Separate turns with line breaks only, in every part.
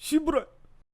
씨부라.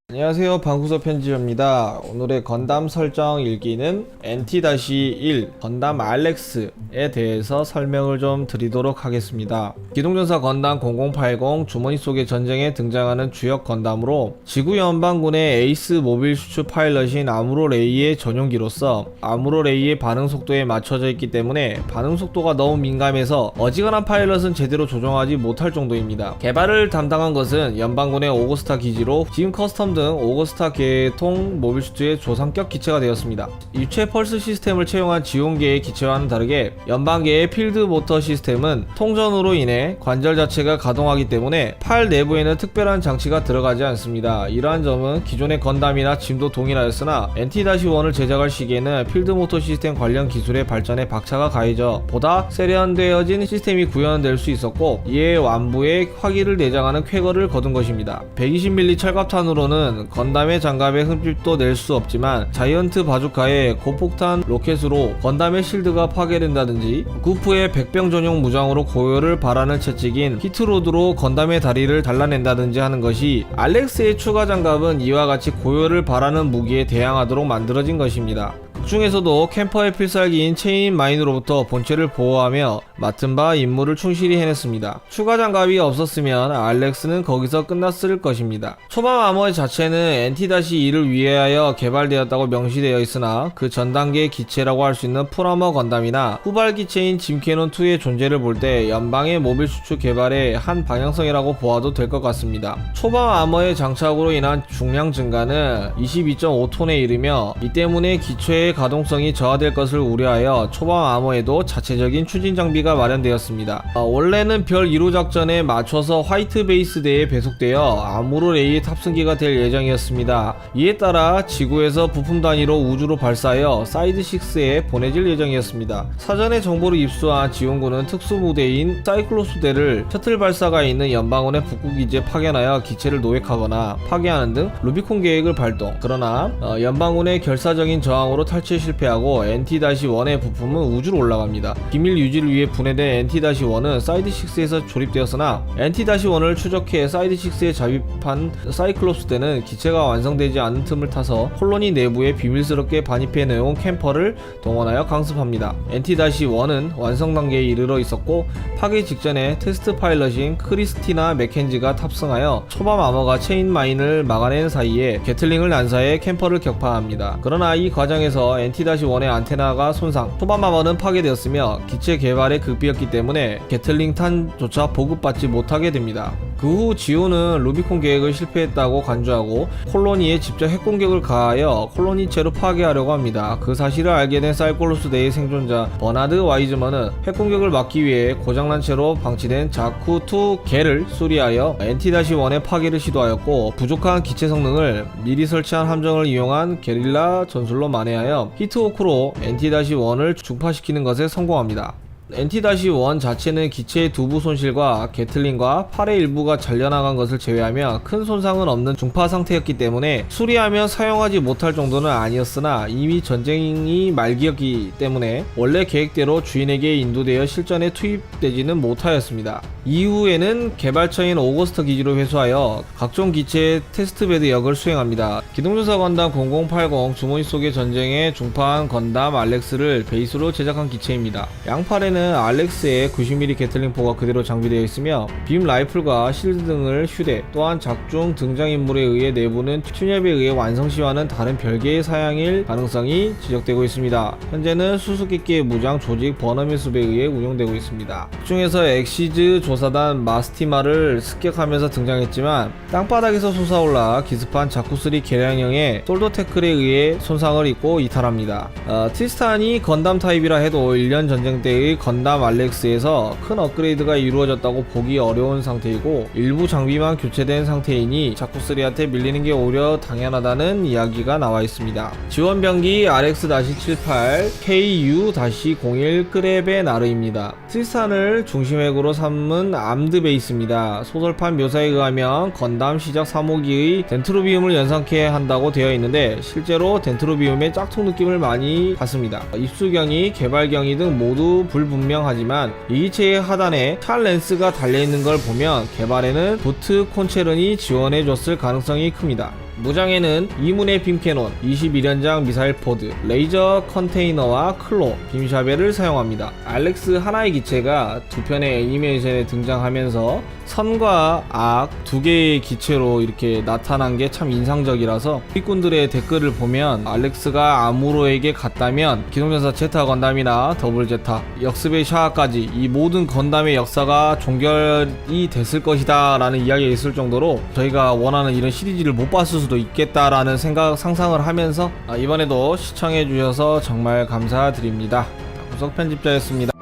안녕하세요, 방구석 편집입니다. 오늘의 건담 설정 일기는 NT-1 건담 알렉스에 대해서 설명을 좀 드리도록 하겠습니다. 기동전사 건담 0080 주머니 속의 전쟁에 등장하는 주역 건담으로 지구 연방군의 에이스 모빌 슈츠 파일럿인 아무로 레이의 전용기로서 아무로 레이의 반응 속도에 맞춰져 있기 때문에 반응 속도가 너무 민감해서 어지간한 파일럿은 제대로 조종하지 못할 정도입니다. 개발을 담당한 것은 연방군의 오거스타 기지로 지금 커스텀 등 오거스타 계통 모빌 슈트의 조상격 기체가 되었습니다. 유체 펄스 시스템을 채용한 지온계의 기체와는 다르게 연방계의 필드 모터 시스템은 통전으로 인해 관절 자체가 가동하기 때문에 팔 내부에는 특별한 장치가 들어가지 않습니다. 이러한 점은 기존의 건담이나 짐도 동일하였으나 NT-1을 제작할 시기에는 필드 모터 시스템 관련 기술의 발전에 박차가 가해져 보다 세련되어진 시스템이 구현될 수 있었고, 이에 완부에 화기를 내장하는 쾌거를 거둔 것입니다. 120mm 철갑탄으로는 건담의 장갑에 흠집도 낼 수 없지만 자이언트 바주카의 고폭탄 로켓으로 건담의 실드가 파괴된다든지 구프의 백병 전용 무장으로 고열을 발하는 채찍인 히트로드로 건담의 다리를 잘라낸다든지 하는 것이 알렉스의 추가 장갑은 이와 같이 고열을 발하는 무기에 대항하도록 만들어진 것입니다. 극중에서도 캠퍼의 필살기인 체인 마인으로부터 본체를 보호하며 맡은 바 임무를 충실히 해냈습니다. 추가 장갑이 없었으면 알렉스는 거기서 끝났을 것입니다. 초반 아머 자체는 NT-2를 위하여 개발되었다고 명시되어 있으나 그 전 단계의 기체라고 할 수 있는 풀아머 건담이나 후발 기체인 짐캐논2의 존재를 볼 때 연방의 모빌 수출 개발의 한 방향성이라고 보아도 될 것 같습니다. 초반 아머의 장착으로 인한 중량 증가는 22.5톤에 이르며 이 때문에 기체의 가동성이 저하될 것을 우려하여 초반 아머에도 자체적인 추진 장비가 마련되었습니다. 원래는 별 1호 작전에 맞춰서 화이트 베이스대에 배속되어 아무로 레이의 탑승기가 될 예정이었습니다. 이에 따라 지구에서 부품 단위로 우주로 발사하여 사이드 6에 보내질 예정이었습니다. 사전에 정보를 입수한 지원군은 특수부대인 사이클롭스대를 셔틀 발사가 있는 연방군의 북구기지에 파견하여 기체를 노획하거나 파괴하는 등 루비콘 계획을 발동. 그러나 연방군의 결사적인 저항으로 탈취에 실패하고 NT-1의 부품은 우주로 올라갑니다. 기밀 유지를 위해 분해된 NT-1은 사이드 6에서 조립되었으나 NT-1을 추적해 사이드 6에 잡입한 사이클롭스대는 기체가 완성되지 않은 틈을 타서 콜로니 내부에 비밀스럽게 반입해 내온 캠퍼를 동원하여 강습합니다. NT-1은 완성 단계에 이르러 있었고 파괴 직전에 테스트 파일럿인 크리스티나 맥켄지가 탑승하여 초반 아머가 체인 마인을 막아낸 사이에 게틀링을 난사해 캠퍼를 격파합니다. 그러나 이 과정에서 NT-1의 안테나가 손상, 초반 아머는 파괴되었으며 기체 개발에 급비였기 때문에 게틀링 탄조차 보급받지 못하게 됩니다. 그 후 지오는 루비콘 계획을 실패했다고 간주하고 콜로니에 직접 핵공격을 가하여 콜로니체로 파괴하려고 합니다. 그 사실을 알게 된 사이클롭스대의 생존자 버나드 와이즈먼은 핵공격을 막기 위해 고장난 채로 방치된 자쿠2 겔을 수리하여 NT-1의 파괴를 시도하였고, 부족한 기체 성능을 미리 설치한 함정을 이용한 게릴라 전술로 만회하여 히트호크로 NT-1을 중파시키는 것에 성공합니다. NT-1 자체는 기체의 두부 손실과 게틀링과 팔의 일부가 잘려나간 것을 제외하며 큰 손상은 없는 중파 상태였기 때문에 수리하면 사용하지 못할 정도는 아니었으나 이미 전쟁이 말기였기 때문에 원래 계획대로 주인에게 인도되어 실전에 투입되지는 못하였습니다. 이후에는 개발처인 오거스타 기지로 회수하여 각종 기체의 테스트베드 역을 수행합니다. 기동전사 건담 0080 주머니 속의 전쟁에 중파한 건담 알렉스를 베이스로 제작한 기체입니다. 양팔에는 알렉스의 90mm 게틀링포가 그대로 장비되어 있으며 빔 라이플과 실드 등을 휴대, 또한 작중 등장인물에 의해 내부는 튜냘에 의해 완성시와는 다른 별개의 사양일 가능성이 지적되고 있습니다. 현재는 수수께끼의 무장 조직 버너미 숲에 의해 운영되고 있습니다. 그중에서 엑시즈 조사단 마스티마를 습격하면서 등장했지만 땅바닥에서 솟아올라 기습한 자쿠3 개량형의 솔더 태클에 의해 손상을 입고 이탈합니다. 트리스탄이 건담 타입이라 해도 1년 전쟁 때의 건담 알렉스에서 큰 업그레이드가 이루어졌다고 보기 어려운 상태이고 일부 장비만 교체된 상태이니 자쿠3한테 밀리는 게 오히려 당연하다는 이야기가 나와 있습니다. 지원병기 RX-78 KU-01 크레베 나르입니다. 트리스탄을 중심핵으로 삼은 건담은 암드 베이스입니다. 소설판 묘사에 의하면 건담 시작 3호기의 덴트로비움을 연상케 한다고 되어 있는데 실제로 덴트로비움의 짝퉁 느낌을 많이 받습니다. 입수경이, 개발경이 등 모두 불분명하지만 이 기체의 하단에 찰 렌스가 달려있는 걸 보면 개발에는 도트 콘체른이 지원해줬을 가능성이 큽니다. 무장에는 이문의 빔캐논, 21연장 미사일 포드, 레이저 컨테이너와 클로, 빔샤벨을 사용합니다. 알렉스 하나의 기체가 두 편의 애니메이션에 등장하면서 선과 악 두 개의 기체로 이렇게 나타난 게 참 인상적이라서 일꾼들의 댓글을 보면 알렉스가 아무로에게 갔다면 기동전사 제타 건담이나 더블 제타, 역습의 샤아까지 이 모든 건담의 역사가 종결이 됐을 것이다 라는 이야기가 있을 정도로 저희가 원하는 이런 시리즈를 못 봤을 수도 있겠다라는 상상을 하면서 이번에도 시청해 주셔서 정말 감사드립니다. 구석 편집자였습니다.